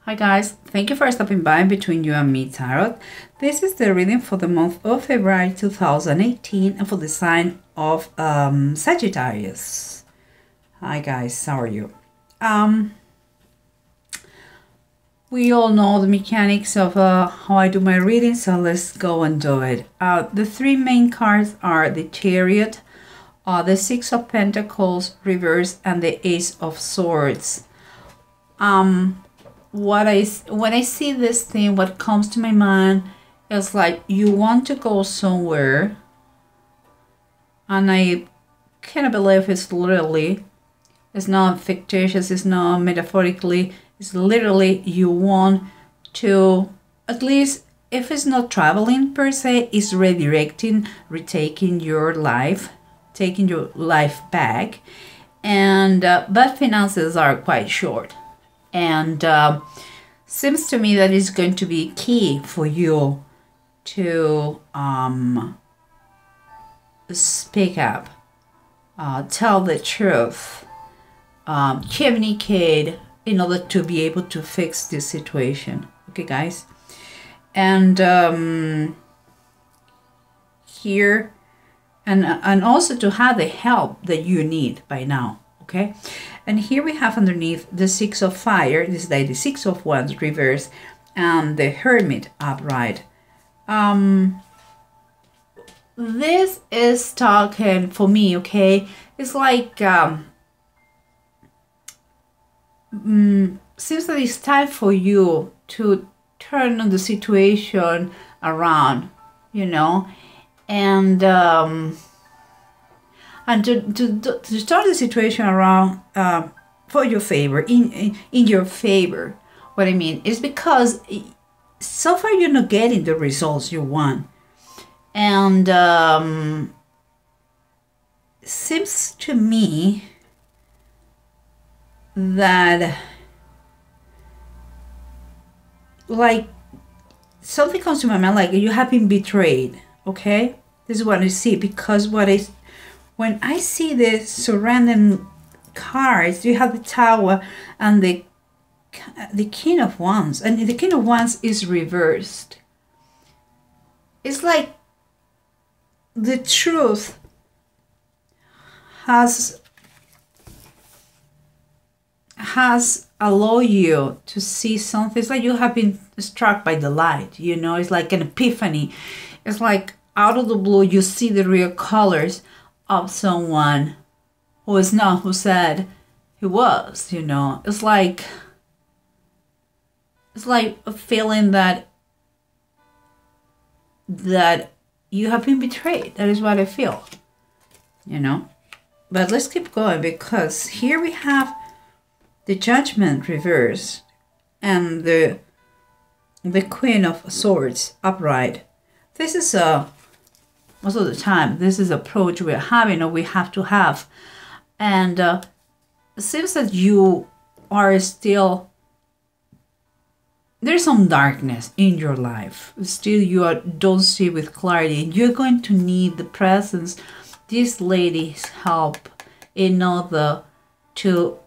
Hi guys, thank you for stopping by Between You and Me Tarot. This is the reading for the month of February 2018 and for the sign of Sagittarius. Hi guys, how are you? We all know the mechanics of how I do my reading, so let's go and do it. The three main cards are the Chariot, the Six of Pentacles reverse, and the Ace of Swords. When I see this thing, what comes to my mind is like you want to go somewhere, and I cannot believe it's literally, it's not fictitious, it's not metaphorically, it's literally you want to, at least if it's not traveling per se, it's redirecting, retaking your life, taking your life back, and but finances are quite short. And seems to me that it's going to be key for you to speak up, tell the truth, communicate in order to be able to fix this situation. Okay, guys? And here, and also to have the help that you need by now. Okay, and here we have underneath the Six of Fire. This is like the Six of Wands reverse and the Hermit upright. This is talking for me, okay? It's like seems that it's time for you to turn on the situation around, you know, and to turn the situation around for your favor, in your favor. What I mean is because so far you're not getting the results you want, and seems to me that like something comes to my mind, like you have been betrayed. Okay, this is what I see, because when I see the surrounding cards, you have the Tower and the King of Wands, and the King of Wands is reversed. It's like the truth has allowed you to see something. It's like you have been struck by the light, you know. It's like an epiphany. It's like out of the blue you see the real colors of someone who is not who said he was, you know. It's like a feeling that you have been betrayed. That is what I feel, you know. But let's keep going, because here we have the Judgment reversed and the Queen of Swords upright. This is most of the time, this is approach we're having, or we have to have. And it seems that you are still, there's some darkness in your life. Still you don't see with clarity. You're going to need the presence, this lady's help, in order to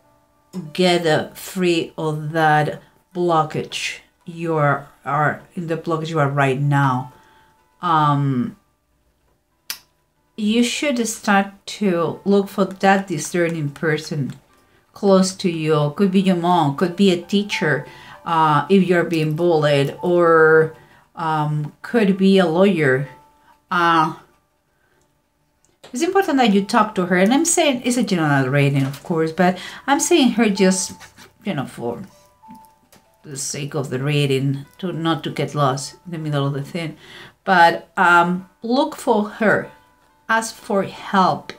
get free of that blockage you are in the blockage you are right now. You should start to look for that discerning person close to you. Could be your mom, could be a teacher if you're being bullied, or could be a lawyer. It's important that you talk to her. And I'm saying it's a general rating, of course, but I'm saying her just, you know, for the sake of the reading, to not to get lost in the middle of the thing. But look for her. Ask for help.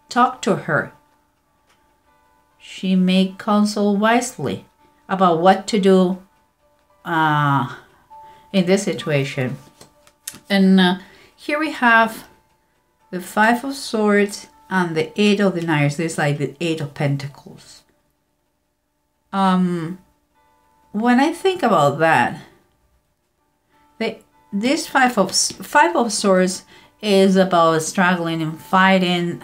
Talk to her. She may counsel wisely about what to do in this situation. And here we have the Five of Swords and the Eight of the Knives. This is like the Eight of Pentacles. When I think about that, this Five of Swords is about struggling and fighting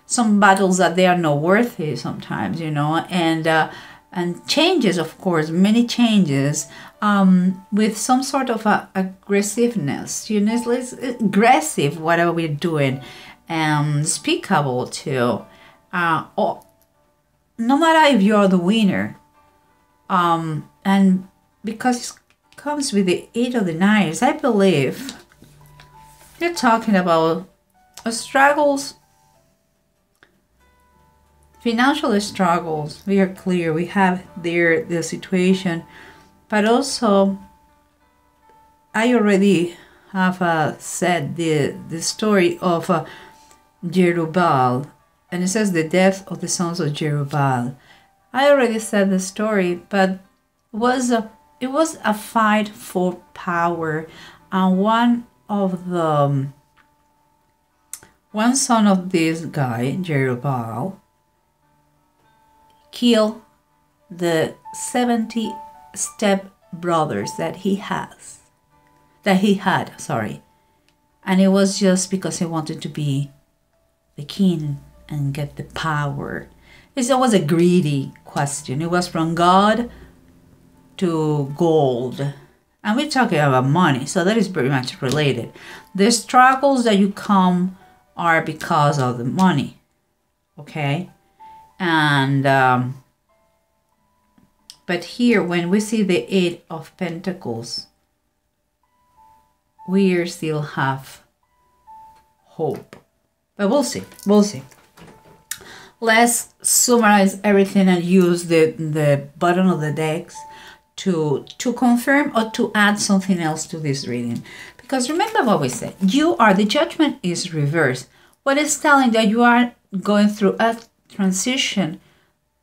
some battles that they are not worthy sometimes, you know, and and changes, of course, many changes, with some sort of aggressiveness. You know, it's aggressive, whatever we're doing, speakable too. Or, no matter if you're the winner, and because it comes with the 8 of the Knives, I believe you're talking about struggles, financial struggles. We are clear. We have there the situation, but also I already have said the story of Jerubbaal, and it says the death of the sons of Jerubbaal. I already said the story, but it was a fight for power, and one son of this guy, Jerubbaal, killed the 70 step-brothers that he had, sorry. And it was just because he wanted to be the king and get the power. It was a greedy question. It was from God to gold. And we're talking about money, so that is very much related. The struggles that you come are because of the money, okay? And but here, when we see the 8 of Pentacles, we still have hope. But we'll see. Let's summarize everything and use the bottom of the decks to confirm or to add something else to this reading. Because remember what we said. The Judgment is reversed. What is telling that you are going through a transition,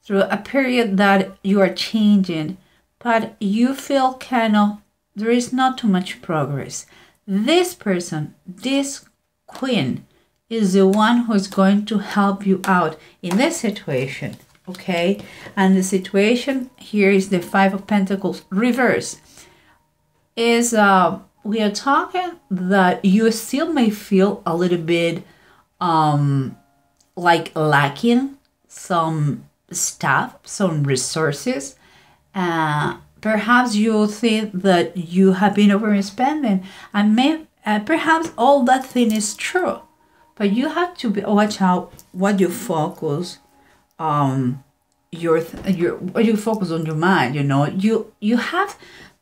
through a period that you are changing, but you feel there is not too much progress. This person, this queen, is the one who is going to help you out in this situation, okay? And the situation here is the 5 of Pentacles reverse. We are talking that you still may feel a little bit like lacking some stuff, some resources. Perhaps you think that you have been overspending, and perhaps all that thing is true. But you have to watch out what you focus you focus on your mind. You know, you have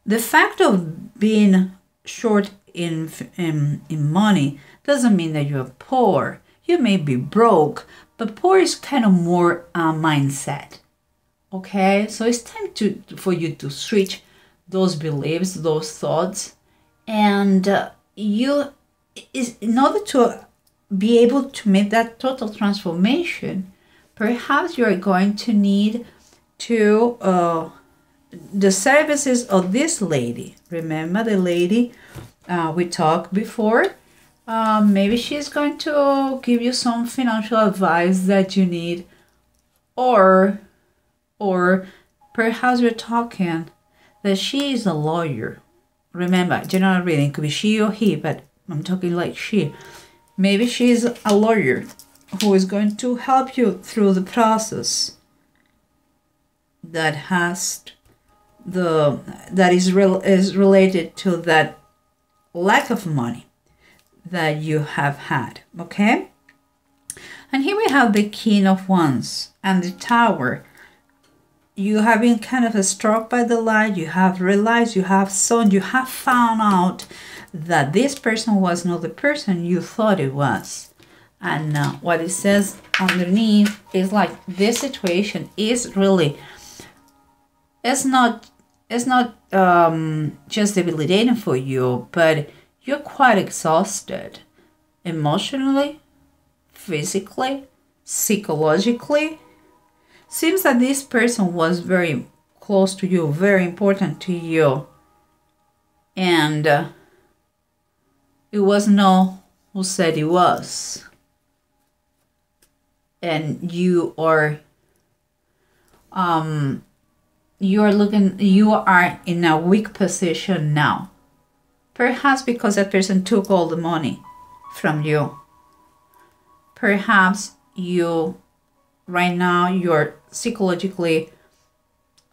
the fact of being short in money doesn't mean that you're poor. You may be broke, but poor is kind of more mindset. Okay, so it's time for you to switch those beliefs, those thoughts, and in order to be able to make that total transformation, perhaps you are going to need the services of this lady. Remember the lady we talked before? Maybe she's going to give you some financial advice that you need, or perhaps we're talking that she is a lawyer. Remember, general reading could be she or he, but I'm talking like she. Maybe she's a lawyer who is going to help you through the process that is related to that lack of money that you have had, okay? And here we have the King of Wands and the Tower. You have been kind of struck by the light. You have realized, you have found out that this person was not the person you thought it was. And what it says underneath is like this situation is really, it's not just debilitating for you, but you're quite exhausted emotionally, physically, psychologically. Seems that this person was very close to you, very important to you, and it was no who said it was. And you are in a weak position now. Perhaps because that person took all the money from you. Perhaps right now you're psychologically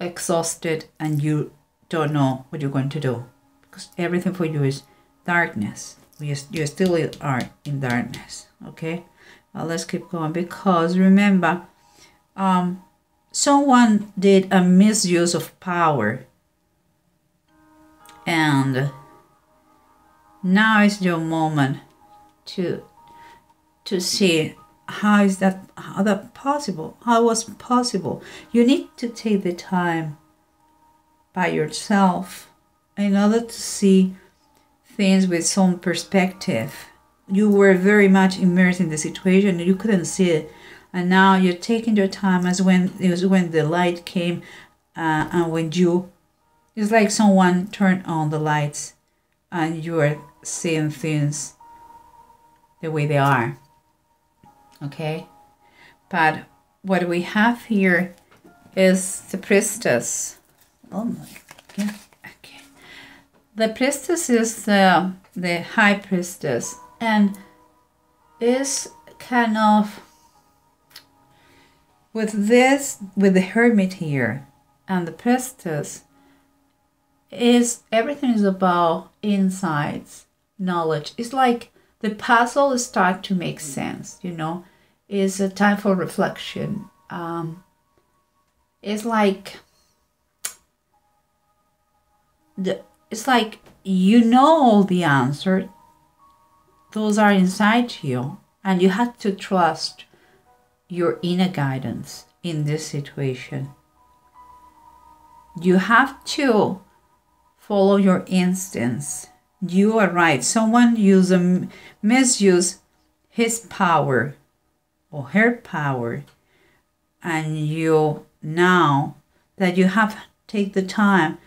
exhausted and you don't know what you're going to do, because everything for you is darkness. You still are in darkness. Okay, let's keep going, because remember, someone did a misuse of power, and now is your moment to see how that possible, how was possible. You need to take the time by yourself in order to see things with some perspective. You were very much immersed in the situation, you couldn't see it, and now you're taking your time, as when it was when the light came, and when it's like someone turned on the lights and you are seeing things the way they are. Okay, but what we have here is the priestess. Oh my God. Okay, the priestess is the high priestess, and is kind of with the hermit here and the priestess, is everything is about insights, knowledge. It's like the puzzle start to make sense, you know. It's a time for reflection. It's like you know all the answers. Those are inside you, and you have to trust your inner guidance in this situation. You have to follow your instincts. You are right. Someone misuse his power or her power, and you, now that you have take the time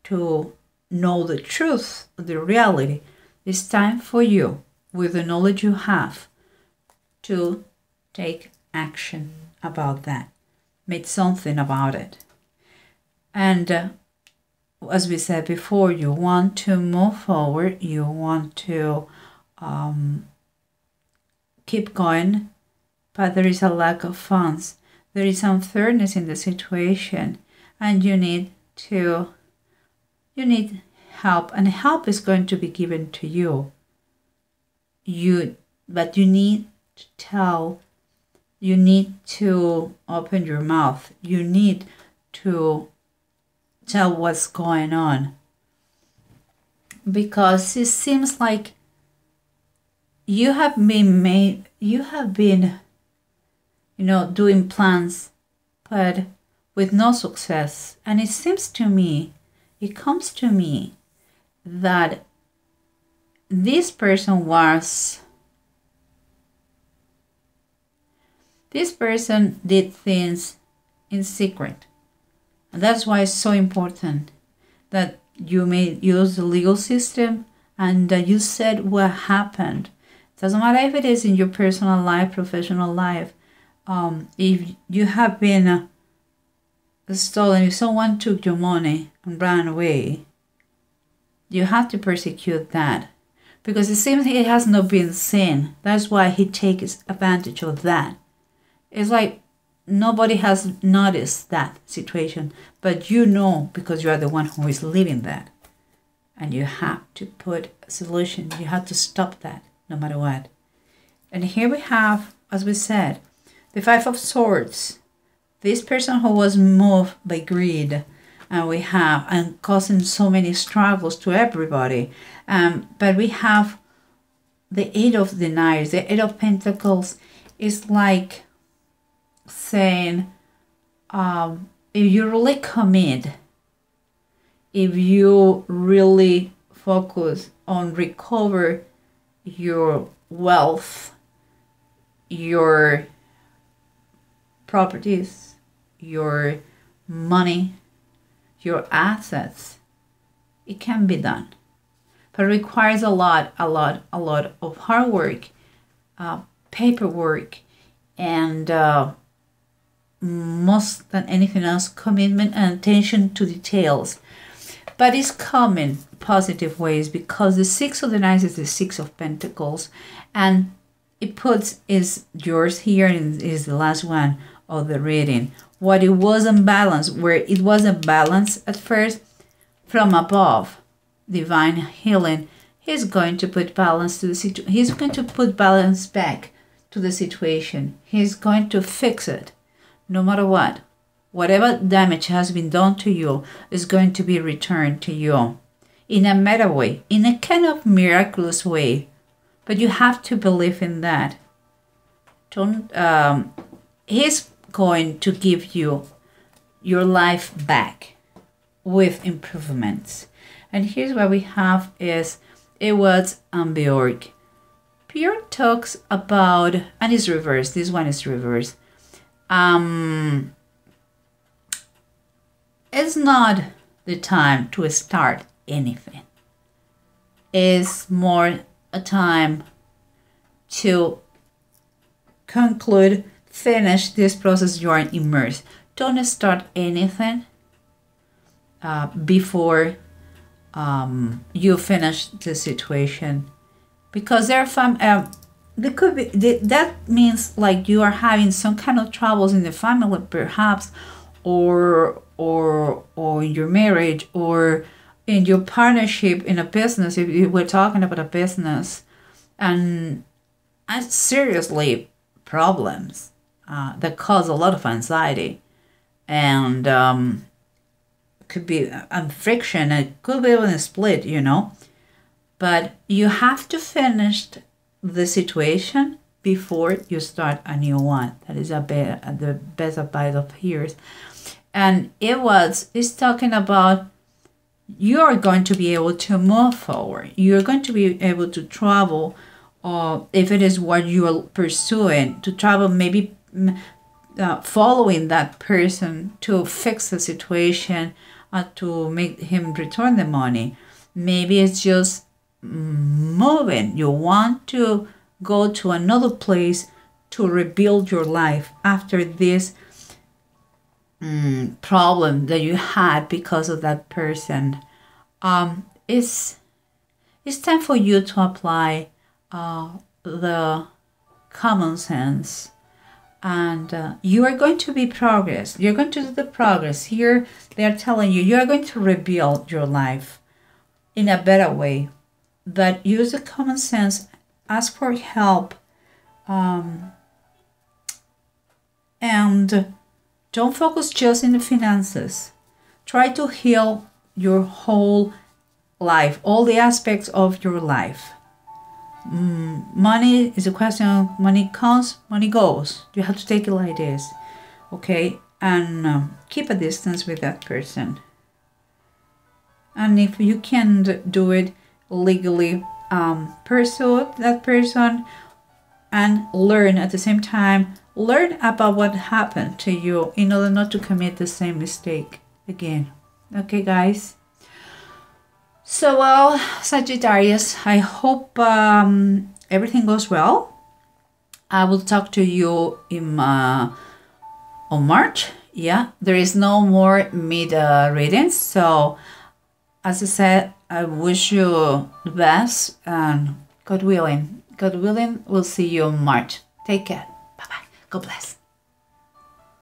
to know the truth, the reality, it's time for you, with the knowledge you have, to take action about that. Make something about it. And as we said before, you want to move forward, you want to keep going, but there is a lack of funds. There is unfairness in the situation, and you need help, and help is going to be given to you. But you need to tell, you need to open your mouth, you need to tell what's going on, because it seems like you have been doing plans, but with no success. And it comes to me that this person did things in secret. And that's why it's so important that you may use the legal system, and that you said what happened. Doesn't matter if it is in your personal life, professional life. If you have been stolen, if someone took your money and ran away, you have to persecute that, because it seems it has not been seen. That's why he takes advantage of that. It's like nobody has noticed that situation, but you know, because you are the one who is living that, and you have to put a solution. You have to stop that no matter what. And here we have, as we said, the Five of Swords. This person who was moved by greed, and causing so many struggles to everybody. But we have the Eight of Knives. The Eight of Pentacles is like saying, if you really commit, if you really focus on recover your wealth, your properties, your money, your assets, it can be done. But it requires a lot of hard work, paperwork, and most than anything else, commitment and attention to details. But it's coming positive ways, because the Six of Knives is the Six of Pentacles, and it is yours here, and is the last one of the reading. what it wasn't balanced, where it wasn't balanced at first, from above, divine healing, he's going to put balance to the situation. He's going to put balance back to the situation. He's going to fix it, no matter what. Whatever damage has been done to you is going to be returned to you in a meta way, in a kind of miraculous way. But you have to believe in that. Don't. He's going to give you your life back with improvements. And here's what we have is Ewad's and Bjork. Bjork talks about, and it's reversed. This one is reversed. It's not the time to start anything. It's more a time to conclude, finish this process you are immersed. Don't start anything before you finish the situation, because there are there could be that means like you are having some kind of troubles in the family, perhaps, or in your marriage, or in your partnership, in a business. If we're talking about a business, and seriously problems that cause a lot of anxiety, and could be a friction, it could be even a split, you know. But you have to finish the situation before you start a new one. That is the best advice of years. And it's talking about you are going to be able to move forward. You're going to be able to travel, if it is what you are pursuing, to travel, maybe following that person to fix the situation, to make him return the money. Maybe it's just moving. You want to go to another place to rebuild your life after this problem that you had because of that person. It's time for you to apply the common sense, and you are going to be progress. You're going to do the progress. Here they are telling you are going to rebuild your life in a better way. But use the common sense, ask for help, and don't focus just in the finances. Try to heal your whole life, all the aspects of your life. Money is a question of money comes, money goes. You have to take it like this, okay? And keep a distance with that person. And if you can't do it legally, pursue that person and learn at the same time. Learn about what happened to you in order not to commit the same mistake again. Okay, guys? So, well, Sagittarius, I hope everything goes well. I will talk to you on March. Yeah, there is no more readings. So, as I said, I wish you the best, and God willing, we'll see you in March. Take care. Bye-bye. God bless.